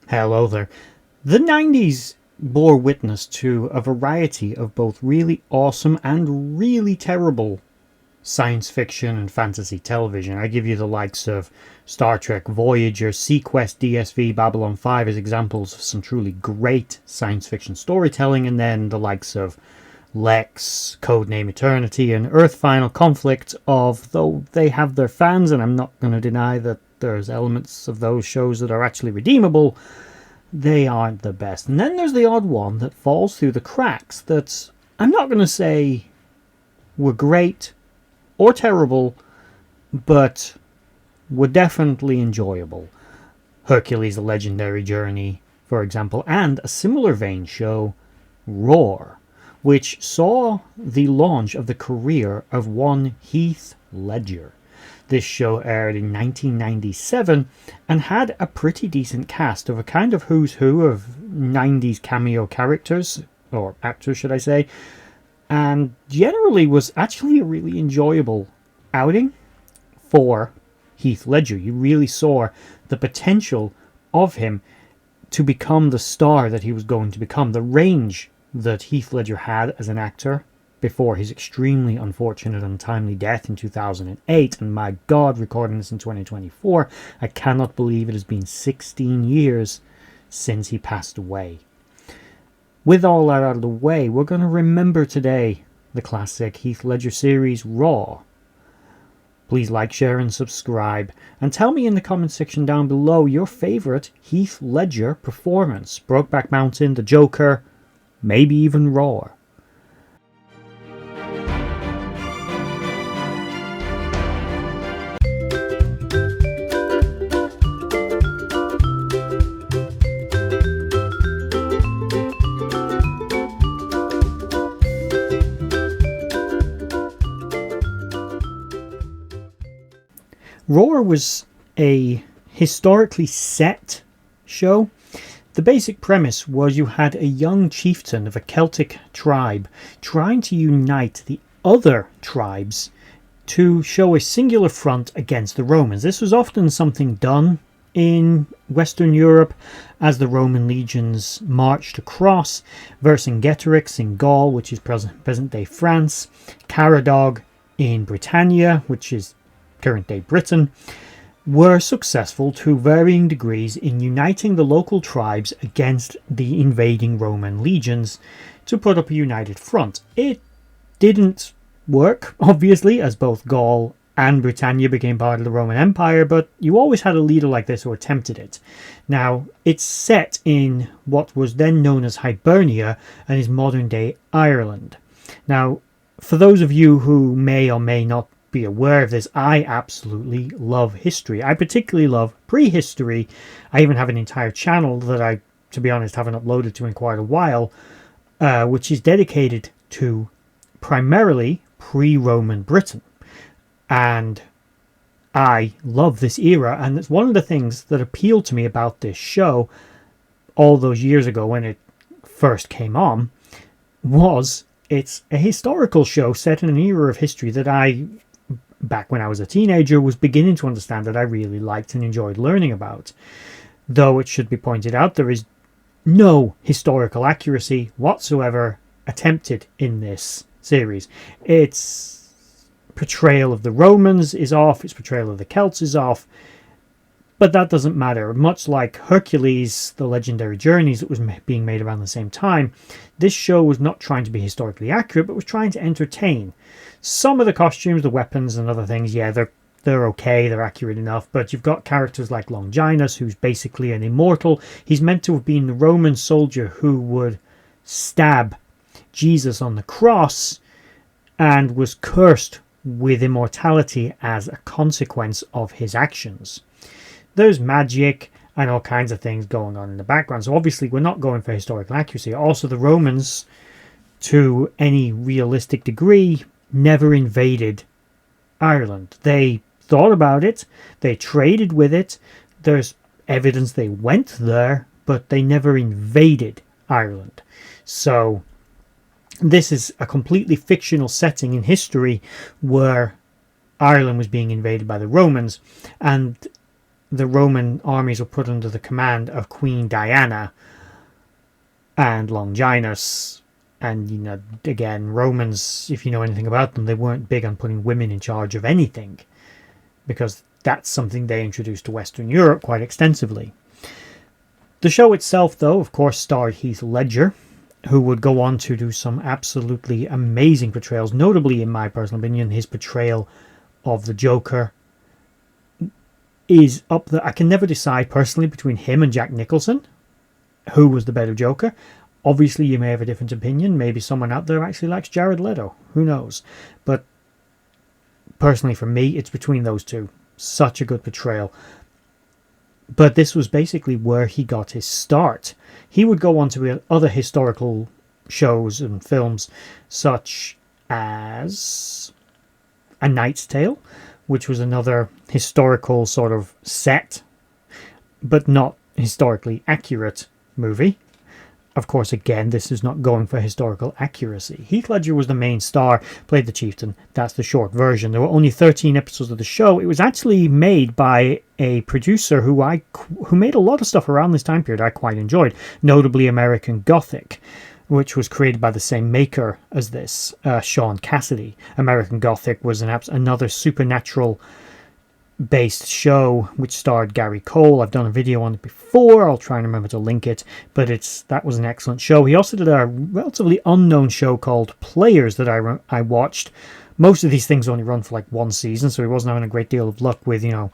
Hello there. The 90s bore witness to a variety of both really awesome and really terrible science fiction and fantasy television. I give you the likes of Star Trek Voyager, Sequest, DSV, Babylon 5 as examples of some truly great science fiction storytelling, and then the likes of Lex, Codename Eternity, and Earth Final Conflict, of though they have their fans, and I'm not going to deny that there's elements of those shows that are actually redeemable, they aren't the best. And then there's the odd one that falls through the cracks that I'm not going to say were great or terrible, but were definitely enjoyable. Hercules, The Legendary Journey, for example, and a similar vein show, Roar, which saw the launch of the career of one Heath Ledger. This show aired in 1997 and had a pretty decent cast of a kind of who's who of 90s cameo characters, or actors should I say, and generally was actually a really enjoyable outing for Heath Ledger. You really saw the potential of him to become the star that he was going to become. The range that Heath Ledger had as an actor before his extremely unfortunate and untimely death in 2008, and my God, recording this in 2024, I cannot believe it has been 16 years since he passed away. With all that out of the way, we're going to remember today the classic Heath Ledger series, Raw. Please like, share, and subscribe, and tell me in the comment section down below your favourite Heath Ledger performance. Brokeback Mountain, The Joker, maybe even Raw. Roar was a historically set show. The basic premise was you had a young chieftain of a Celtic tribe trying to unite the other tribes to show a singular front against the Romans. This was often something done in Western Europe as the Roman legions marched across. Vercingetorix in Gaul, which is present-day France. Caradog in Britannia, which is current-day Britain, were successful to varying degrees in uniting the local tribes against the invading Roman legions to put up a united front. It didn't work, obviously, as both Gaul and Britannia became part of the Roman Empire, but you always had a leader like this who attempted it. Now, it's set in what was then known as Hibernia and is modern-day Ireland. Now, for those of you who may or may not be aware of this, I absolutely love history. I particularly love prehistory. I even have an entire channel that I, to be honest, haven't uploaded to in quite a while, which is dedicated to primarily pre-Roman Britain. And I love this era, and it's one of the things that appealed to me about this show all those years ago when it first came on, was it's a historical show set in an era of history that I, back when I was a teenager, was beginning to understand that I really liked and enjoyed learning about. Though it should be pointed out, there is no historical accuracy whatsoever attempted in this series. Its portrayal of the Romans is off, its portrayal of the Celts is off, but that doesn't matter. Much like Hercules, The Legendary Journeys, that was being made around the same time, this show was not trying to be historically accurate, but was trying to entertain. Some of the costumes, the weapons and other things, yeah, they're okay, they're accurate enough, but you've got characters like Longinus, who's basically an immortal. He's meant to have been the Roman soldier who would stab Jesus on the cross and was cursed with immortality as a consequence of his actions. There's magic and all kinds of things going on in the background. So obviously we're not going for historical accuracy. Also, the Romans, to any realistic degree, never invaded Ireland. They thought about it. They traded with it. There's evidence they went there, but they never invaded Ireland. So this is a completely fictional setting in history where Ireland was being invaded by the Romans, and the Roman armies were put under the command of Queen Diana and Longinus. And, you know, again, Romans, if you know anything about them, they weren't big on putting women in charge of anything, because that's something they introduced to Western Europe quite extensively. The show itself, though, of course, starred Heath Ledger, who would go on to do some absolutely amazing portrayals. Notably, in my personal opinion, his portrayal of the Joker is up there. I can never decide personally between him and Jack Nicholson who was the better Joker. Obviously, you may have a different opinion. Maybe someone out there actually likes Jared Leto. Who knows? But personally, for me, it's between those two. Such a good portrayal. But this was basically where he got his start. He would go on to other historical shows and films, such as A Knight's Tale, which was another historical sort of set, but not historically accurate movie. Of course, again, this is not going for historical accuracy. Heath Ledger was the main star, played the chieftain. That's the short version. There were only 13 episodes of the show. It was actually made by a producer who made a lot of stuff around this time period I quite enjoyed, notably American Gothic, which was created by the same maker as this, Sean Cassidy. American Gothic was another supernatural based show which starred Gary Cole. I've done a video on it before. I'll try and remember to link it, but that was an excellent show. He also did a relatively unknown show called Players that I watched. Most of these things only run for like one season, so he wasn't having a great deal of luck with, you know,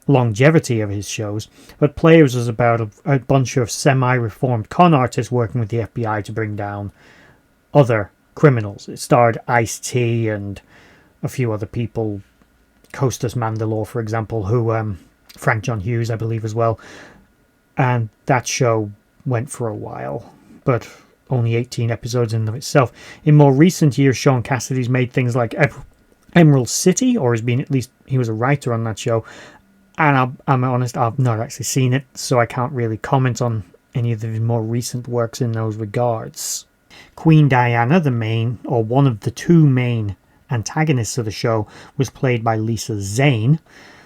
longevity of his shows. But Players was about a bunch of semi-reformed con artists working with the FBI to bring down other criminals. It starred Ice-T and a few other people, Costas Mandylor, for example, who Frank John Hughes, I believe, as well. And that show went for a while, but only 18 episodes in and of itself. In more recent years, Sean Cassidy's made things like Emerald City, or has been, at least he was a writer on that show. And I'm honest, I've not actually seen it, so I can't really comment on any of the more recent works in those regards. Queen Diana, one of the two main antagonists of the show, was played by Lisa Zane,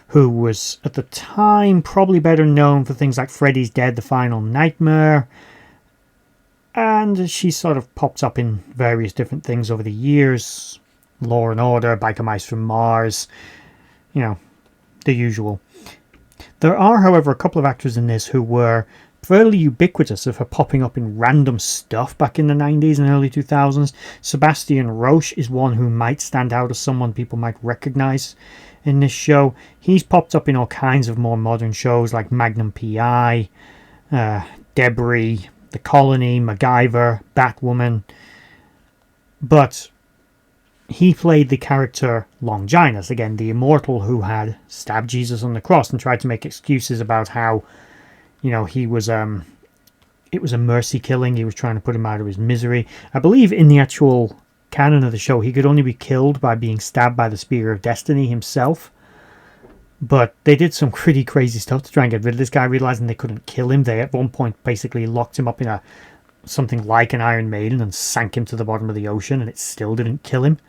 who was at the time probably better known for things like Freddy's Dead, The Final Nightmare, and she sort of popped up in various different things over the years. Law and Order, Biker Mice from Mars, you know, the usual. There are, however, a couple of actors in this who were fairly ubiquitous of her popping up in random stuff back in the 90s and early 2000s. Sebastian Roche is one who might stand out as someone people might recognize in this show. He's popped up in all kinds of more modern shows like Magnum P.I., Debris, The Colony, MacGyver, Batwoman. But he played the character Longinus, again, the immortal who had stabbed Jesus on the cross and tried to make excuses about how, you know, it was a mercy killing. He was trying to put him out of his misery. I believe in the actual canon of the show, he could only be killed by being stabbed by the Spear of Destiny himself. But they did some pretty crazy stuff to try and get rid of this guy, realizing they couldn't kill him. They at one point basically locked him up in something like an Iron Maiden and sank him to the bottom of the ocean, and it still didn't kill him.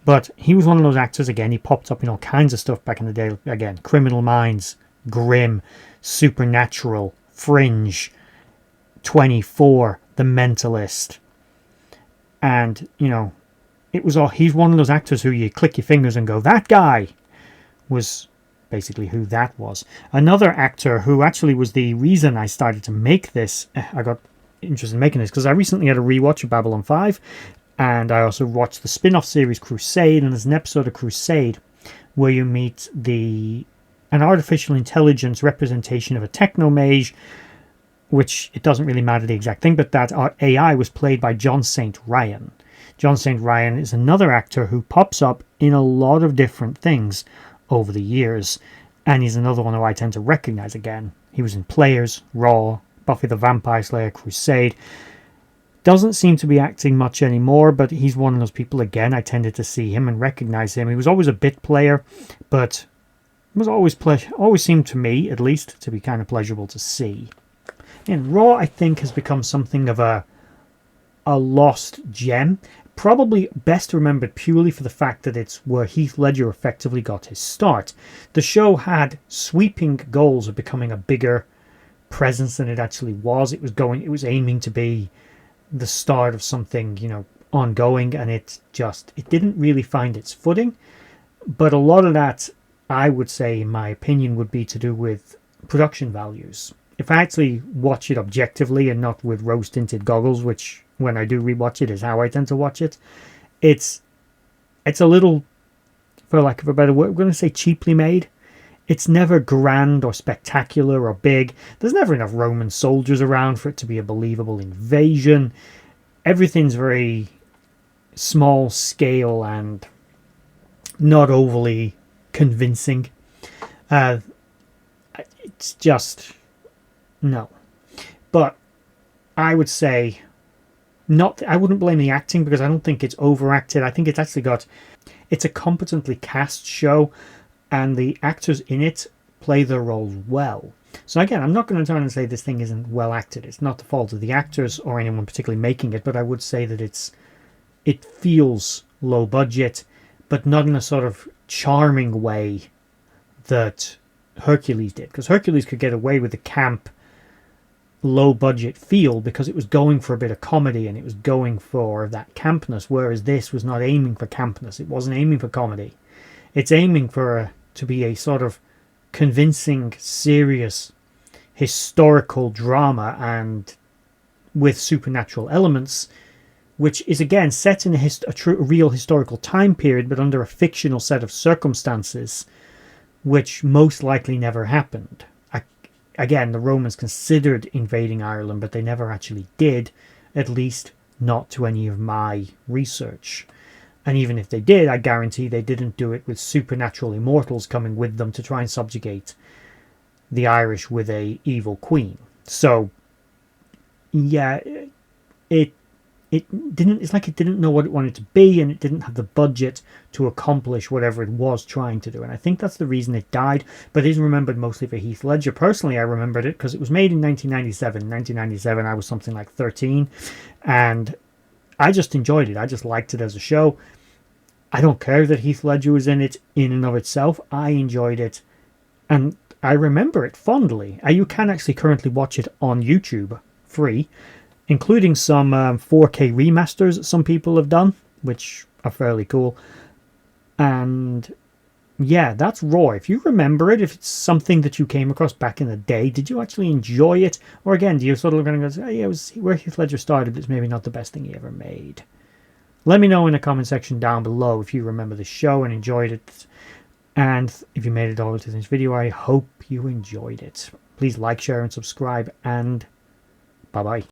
But he was one of those actors, again, he popped up in all kinds of stuff back in the day. Again, Criminal Minds, Grimm, Supernatural, Fringe, 24, The Mentalist. And, you know, he's one of those actors who you click your fingers and go, that guy was basically who that was. Another actor who actually was the reason I started to make this, I got interested in making this, because I recently had a rewatch of Babylon 5, and I also watched the spin-off series Crusade, and there's an episode of Crusade where you meet an artificial intelligence representation of a technomage, which it doesn't really matter the exact thing, but that AI was played by John St. Ryan. John St. Ryan is another actor who pops up in a lot of different things over the years, and he's another one who I tend to recognize again. He was in Players, Raw, Buffy the Vampire Slayer, Crusade. Doesn't seem to be acting much anymore, but he's one of those people, again, I tended to see him and recognize him. He was always a bit player, but it was always seemed to me, at least, to be kind of pleasurable to see. And Raw, I think, has become something of a lost gem. probably best remembered purely for the fact that it's where Heath Ledger effectively got his start. The show had sweeping goals of becoming a bigger presence than it actually was. It was aiming to be the start of something, ongoing, and it didn't really find its footing. But a lot of that, I would say, in my opinion, would be to do with production values. If I actually watch it objectively and not with rose-tinted goggles, which when I do rewatch it is how I tend to watch it, it's a little, for lack of a better word, I'm going to say cheaply made. It's never grand or spectacular or big. There's never enough Roman soldiers around for it to be a believable invasion. Everything's very small scale and not overly convincing. It's just no. But I would say I wouldn't blame the acting, because I don't think it's overacted. I think it's actually it's a competently cast show, and the actors in it play their roles well. So again, I'm not going to try and say this thing isn't well acted. It's not the fault of the actors or anyone particularly making it, but I would say that it feels low budget, but not in a sort of charming way that Hercules did. Because Hercules could get away with the camp, low budget feel because it was going for a bit of comedy and it was going for that campness, whereas this was not aiming for campness. It wasn't aiming for comedy. It's aiming to be a sort of convincing, serious historical drama, and with supernatural elements, which is again set in a real historical time period, but under a fictional set of circumstances which most likely never happened. Again, the Romans considered invading Ireland, but they never actually did, at least not to any of my research. And even if they did, I guarantee they didn't do it with supernatural immortals coming with them to try and subjugate the Irish with a evil queen. So, yeah, it's like it didn't know what it wanted to be, and it didn't have the budget to accomplish whatever it was trying to do. And I think that's the reason it died, but it is remembered mostly for Heath Ledger. Personally, I remembered it because it was made in 1997. 1997, I was something like 13, and I just enjoyed it. I just liked it as a show. I don't care that Heath Ledger was in it in and of itself. I enjoyed it, and I remember it fondly. You can actually currently watch it on YouTube, free, including some 4K remasters that some people have done, which are fairly cool. And yeah, that's Raw. If you remember it, if it's something that you came across back in the day, did you actually enjoy it? Or again, do you sort of going to go, oh, yeah, it was where Heath Ledger started, but it's maybe not the best thing he ever made? Let me know in the comment section down below if you remember the show and enjoyed it. And if you made it all to this video, I hope you enjoyed it. Please like, share, and subscribe, and bye-bye.